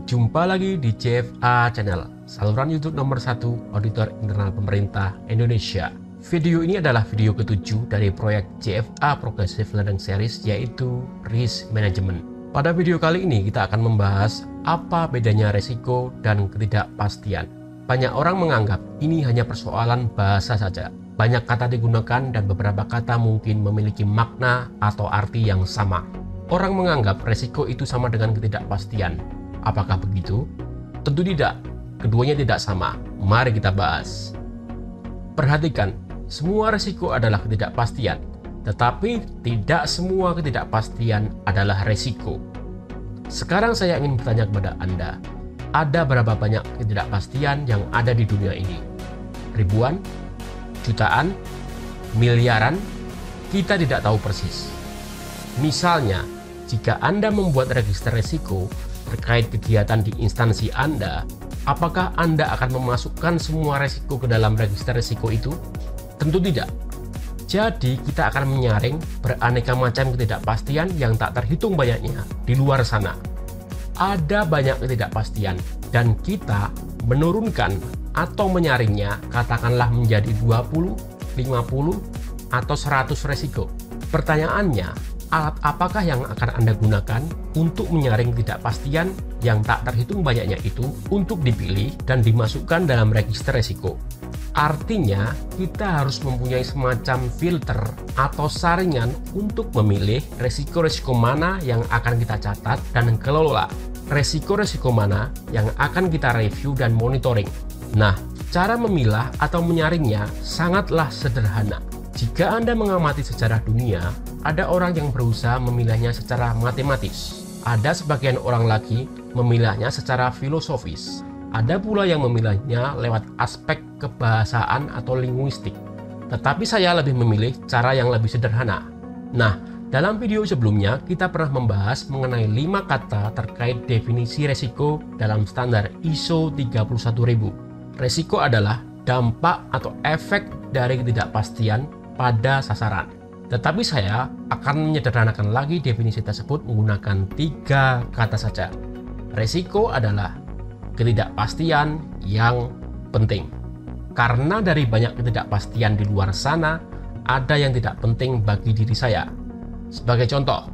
Jumpa lagi di CFA Channel, saluran YouTube nomor 1 auditor internal pemerintah Indonesia. Video ini adalah video ke-7 dari proyek CFA Progressive Learning Series, yaitu Risk Management. Pada video kali ini kita akan membahas apa bedanya resiko dan ketidakpastian. Banyak orang menganggap ini hanya persoalan bahasa saja. Banyak kata digunakan dan beberapa kata mungkin memiliki makna atau arti yang sama. Orang menganggap resiko itu sama dengan ketidakpastian. Apakah begitu? Tentu tidak. Keduanya tidak sama. Mari kita bahas. Perhatikan, semua resiko adalah ketidakpastian, tetapi tidak semua ketidakpastian adalah resiko. Sekarang saya ingin bertanya kepada Anda, ada berapa banyak ketidakpastian yang ada di dunia ini? Ribuan? Jutaan? Miliaran? Kita tidak tahu persis. Misalnya, jika Anda membuat register resiko terkait kegiatan di instansi Anda, apakah Anda akan memasukkan semua resiko ke dalam register resiko itu? Tentu tidak. Jadi, kita akan menyaring beraneka macam ketidakpastian yang tak terhitung banyaknya di luar sana. Ada banyak ketidakpastian, dan kita menurunkan atau menyaringnya katakanlah menjadi 20, 50, atau 100 resiko. Pertanyaannya, alat apakah yang akan Anda gunakan untuk menyaring ketidakpastian yang tak terhitung banyaknya itu untuk dipilih dan dimasukkan dalam register resiko? Artinya, kita harus mempunyai semacam filter atau saringan untuk memilih resiko-resiko mana yang akan kita catat dan kelola, resiko-resiko mana yang akan kita review dan monitoring. Nah, cara memilah atau menyaringnya sangatlah sederhana. Jika Anda mengamati sejarah dunia, ada orang yang berusaha memilihnya secara matematis. Ada sebagian orang lagi memilihnya secara filosofis. Ada pula yang memilihnya lewat aspek kebahasaan atau linguistik. Tetapi saya lebih memilih cara yang lebih sederhana. Nah, dalam video sebelumnya kita pernah membahas mengenai 5 kata terkait definisi resiko dalam standar ISO 31000. Resiko adalah dampak atau efek dari ketidakpastian pada sasaran. Tetapi saya akan menyederhanakan lagi definisi tersebut menggunakan 3 kata saja. Resiko adalah ketidakpastian yang penting. Karena dari banyak ketidakpastian di luar sana, ada yang tidak penting bagi diri saya. Sebagai contoh,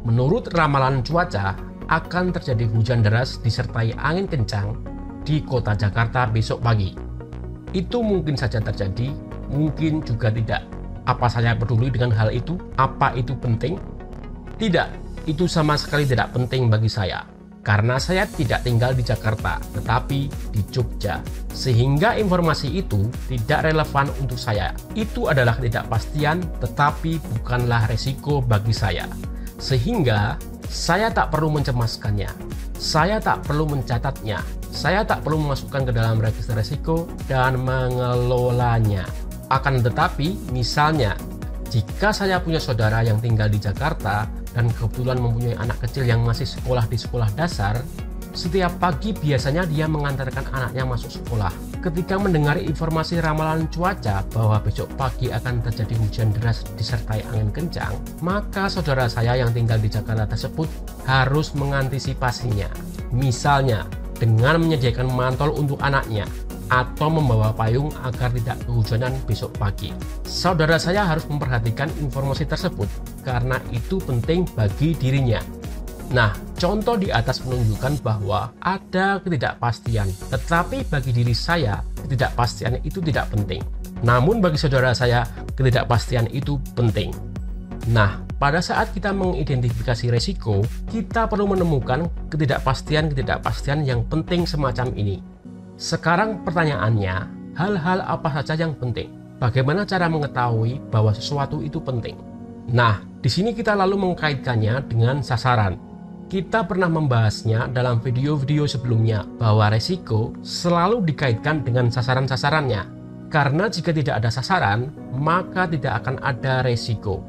menurut ramalan cuaca akan terjadi hujan deras disertai angin kencang di kota Jakarta besok pagi. Itu mungkin saja terjadi, mungkin juga tidak. Apa saya peduli dengan hal itu? Apa itu penting? Tidak, itu sama sekali tidak penting bagi saya. Karena saya tidak tinggal di Jakarta, tetapi di Jogja. Sehingga informasi itu tidak relevan untuk saya. Itu adalah ketidakpastian, tetapi bukanlah resiko bagi saya. Sehingga saya tak perlu mencemaskannya. Saya tak perlu mencatatnya. Saya tak perlu memasukkan ke dalam register resiko dan mengelolanya. Akan tetapi, misalnya, jika saya punya saudara yang tinggal di Jakarta dan kebetulan mempunyai anak kecil yang masih sekolah di sekolah dasar, setiap pagi biasanya dia mengantarkan anaknya masuk sekolah. Ketika mendengar informasi ramalan cuaca bahwa besok pagi akan terjadi hujan deras disertai angin kencang, maka saudara saya yang tinggal di Jakarta tersebut harus mengantisipasinya. Misalnya, dengan menyediakan mantel untuk anaknya, atau membawa payung agar tidak kehujanan besok pagi. Saudara saya harus memperhatikan informasi tersebut karena itu penting bagi dirinya. Nah, contoh di atas menunjukkan bahwa ada ketidakpastian, tetapi bagi diri saya ketidakpastian itu tidak penting. Namun bagi saudara saya ketidakpastian itu penting. Nah, pada saat kita mengidentifikasi resiko, kita perlu menemukan ketidakpastian-ketidakpastian yang penting semacam ini. Sekarang pertanyaannya, hal-hal apa saja yang penting? Bagaimana cara mengetahui bahwa sesuatu itu penting? Nah, di sini kita lalu mengkaitkannya dengan sasaran. Kita pernah membahasnya dalam video-video sebelumnya bahwa resiko selalu dikaitkan dengan sasaran-sasarannya. Karena jika tidak ada sasaran, maka tidak akan ada resiko.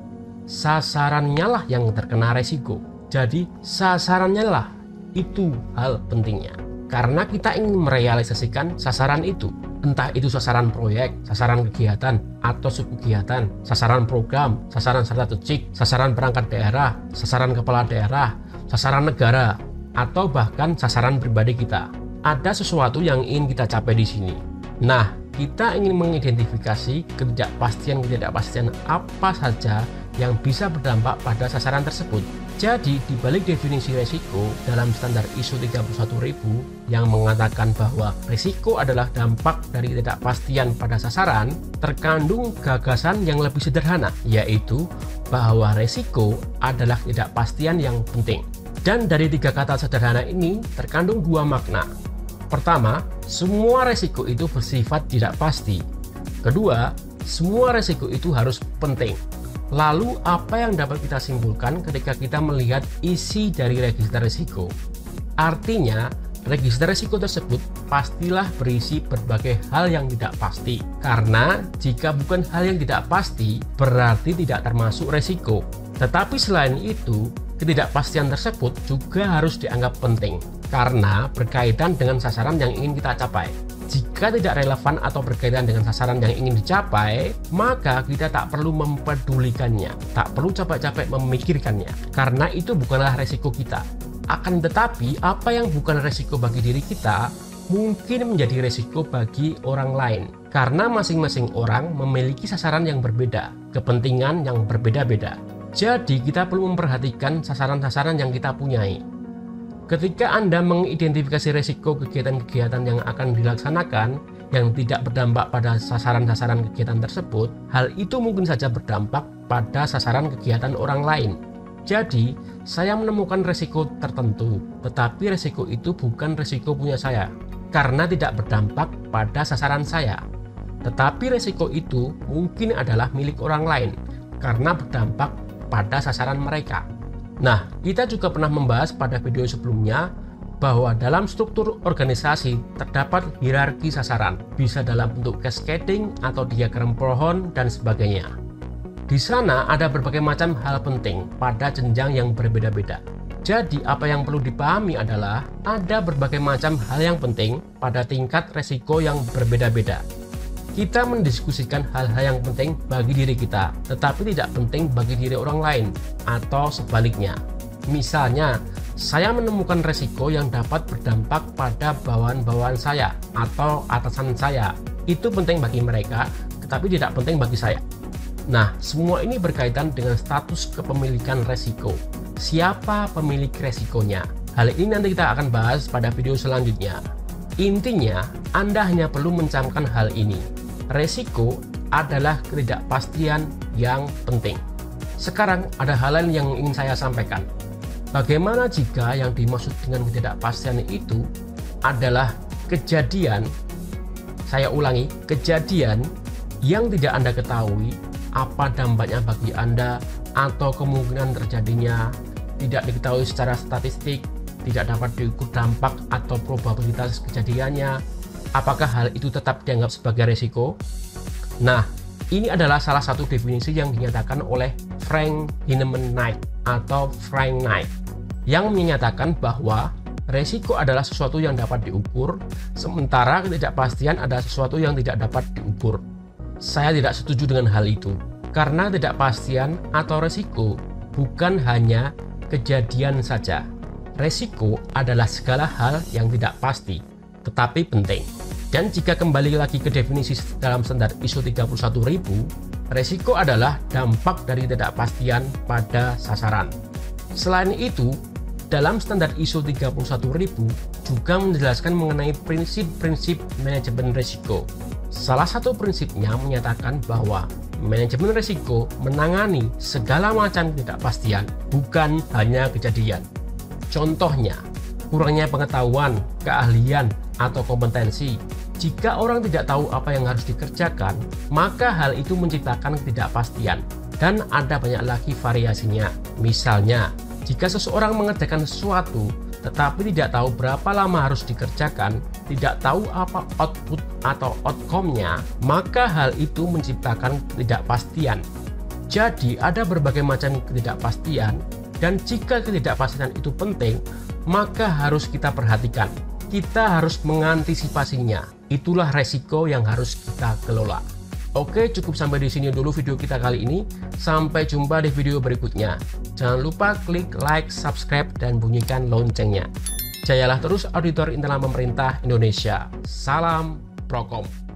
Sasarannya lah yang terkena resiko. Jadi, sasarannya lah itu hal pentingnya. Karena kita ingin merealisasikan sasaran itu. Entah itu sasaran proyek, sasaran kegiatan, atau subkegiatan, sasaran program, sasaran strategik, sasaran perangkat daerah, sasaran kepala daerah, sasaran negara, atau bahkan sasaran pribadi kita. Ada sesuatu yang ingin kita capai di sini. Nah, kita ingin mengidentifikasi ketidakpastian apa saja yang bisa berdampak pada sasaran tersebut. Jadi, di balik definisi resiko dalam standar ISO 31000 yang mengatakan bahwa resiko adalah dampak dari ketidakpastian pada sasaran, terkandung gagasan yang lebih sederhana, yaitu bahwa resiko adalah ketidakpastian yang penting. Dan dari tiga kata sederhana ini terkandung dua makna. Pertama, semua resiko itu bersifat tidak pasti. Kedua, semua resiko itu harus penting. Lalu, apa yang dapat kita simpulkan ketika kita melihat isi dari register risiko? Artinya, register risiko tersebut pastilah berisi berbagai hal yang tidak pasti. Karena jika bukan hal yang tidak pasti, berarti tidak termasuk risiko. Tetapi selain itu, ketidakpastian tersebut juga harus dianggap penting karena berkaitan dengan sasaran yang ingin kita capai. Jika tidak relevan atau berkaitan dengan sasaran yang ingin dicapai, maka kita tak perlu mempedulikannya, tak perlu capek-capek memikirkannya, karena itu bukanlah resiko kita. Akan tetapi, apa yang bukan resiko bagi diri kita, mungkin menjadi resiko bagi orang lain. Karena masing-masing orang memiliki sasaran yang berbeda, kepentingan yang berbeda-beda. Jadi, kita perlu memperhatikan sasaran-sasaran yang kita punyai. Ketika Anda mengidentifikasi risiko kegiatan-kegiatan yang akan dilaksanakan yang tidak berdampak pada sasaran-sasaran kegiatan tersebut, hal itu mungkin saja berdampak pada sasaran kegiatan orang lain. Jadi, saya menemukan risiko tertentu, tetapi risiko itu bukan risiko punya saya, karena tidak berdampak pada sasaran saya. Tetapi risiko itu mungkin adalah milik orang lain, karena berdampak pada sasaran mereka. Nah, kita juga pernah membahas pada video sebelumnya bahwa dalam struktur organisasi terdapat hierarki sasaran, bisa dalam bentuk cascading atau diagram pohon dan sebagainya. Di sana ada berbagai macam hal penting pada jenjang yang berbeda-beda. Jadi, apa yang perlu dipahami adalah ada berbagai macam hal yang penting pada tingkat resiko yang berbeda-beda. Kita mendiskusikan hal-hal yang penting bagi diri kita, tetapi tidak penting bagi diri orang lain, atau sebaliknya. Misalnya, saya menemukan resiko yang dapat berdampak pada bawahan-bawahan saya atau atasan saya. Itu penting bagi mereka, tetapi tidak penting bagi saya. Nah, semua ini berkaitan dengan status kepemilikan resiko. Siapa pemilik resikonya? Hal ini nanti kita akan bahas pada video selanjutnya. Intinya, Anda hanya perlu mencamkan hal ini. Resiko adalah ketidakpastian yang penting. Sekarang ada hal lain yang ingin saya sampaikan. Bagaimana jika yang dimaksud dengan ketidakpastian itu adalah kejadian, saya ulangi, kejadian yang tidak Anda ketahui apa dampaknya bagi Anda atau kemungkinan terjadinya, tidak diketahui secara statistik, tidak dapat diukur dampak atau probabilitas kejadiannya. Apakah hal itu tetap dianggap sebagai risiko? Nah, ini adalah salah satu definisi yang dinyatakan oleh Frank Heinemann Knight atau Frank Knight yang menyatakan bahwa risiko adalah sesuatu yang dapat diukur, sementara ketidakpastian adalah sesuatu yang tidak dapat diukur. Saya tidak setuju dengan hal itu, karena ketidakpastian atau risiko bukan hanya kejadian saja. Risiko adalah segala hal yang tidak pasti, tetapi penting. Dan jika kembali lagi ke definisi dalam standar ISO 31000, risiko adalah dampak dari ketidakpastian pada sasaran. Selain itu, dalam standar ISO 31000 juga menjelaskan mengenai prinsip-prinsip manajemen risiko. Salah satu prinsipnya menyatakan bahwa manajemen risiko menangani segala macam ketidakpastian, bukan hanya kejadian. Contohnya, kurangnya pengetahuan, keahlian, atau kompetensi. Jika orang tidak tahu apa yang harus dikerjakan, maka hal itu menciptakan ketidakpastian. Dan ada banyak lagi variasinya. Misalnya, jika seseorang mengerjakan sesuatu, tetapi tidak tahu berapa lama harus dikerjakan, tidak tahu apa output atau outcome-nya, maka hal itu menciptakan ketidakpastian. Jadi, ada berbagai macam ketidakpastian, dan jika ketidakpastian itu penting, maka harus kita perhatikan. Kita harus mengantisipasinya. Itulah resiko yang harus kita kelola. Oke, cukup sampai di sini dulu video kita kali ini. Sampai jumpa di video berikutnya. Jangan lupa klik like, subscribe, dan bunyikan loncengnya. Jayalah terus auditor internal pemerintah Indonesia. Salam Prokom.